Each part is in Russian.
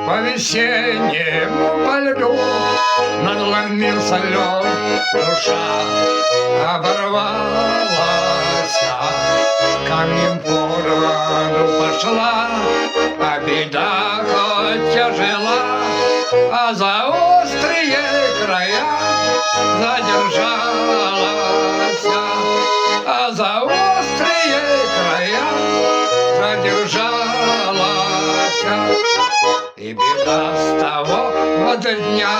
По весеннему по льду надломился лед, душа оборвалась, камнем под воду пошла, а беда хоть тяжела, а за острые края задержалась, а за острые края задержалась. И беда с того вот дня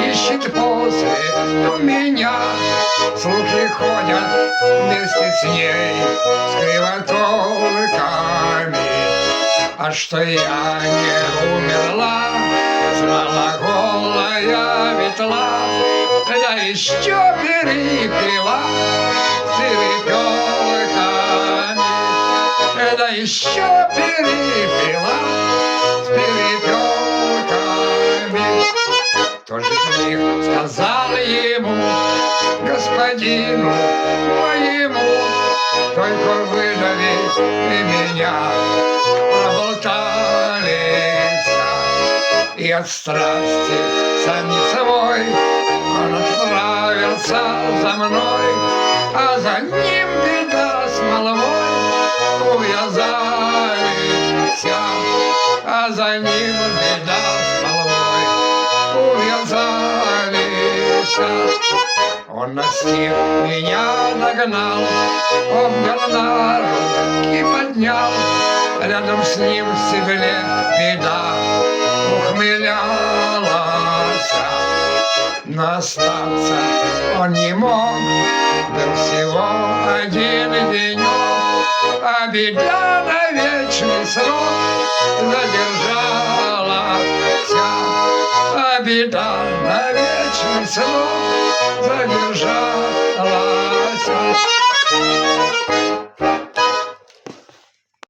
ищет после меня. Слухи ходят вместе с ней с кривотолками, а что я не умерла, знала голая ветла, да еще перепила с перепелками, да еще перепила с перепелками. Кто же из них сказал ему, господину моему, только выдави и меня проболтались, и от страсти сам не свой он отправился за мной, а за ним беда с молвой увязались, а за ним беда с молвой увязались. Он настиг меня, догнал, обнял на руки, поднял, рядом с ним в седле беда ухмылялась. Но остаться он не мог, был всего один денек, а беда на вечный срок задержалась, а беда на вечный срок задержалась.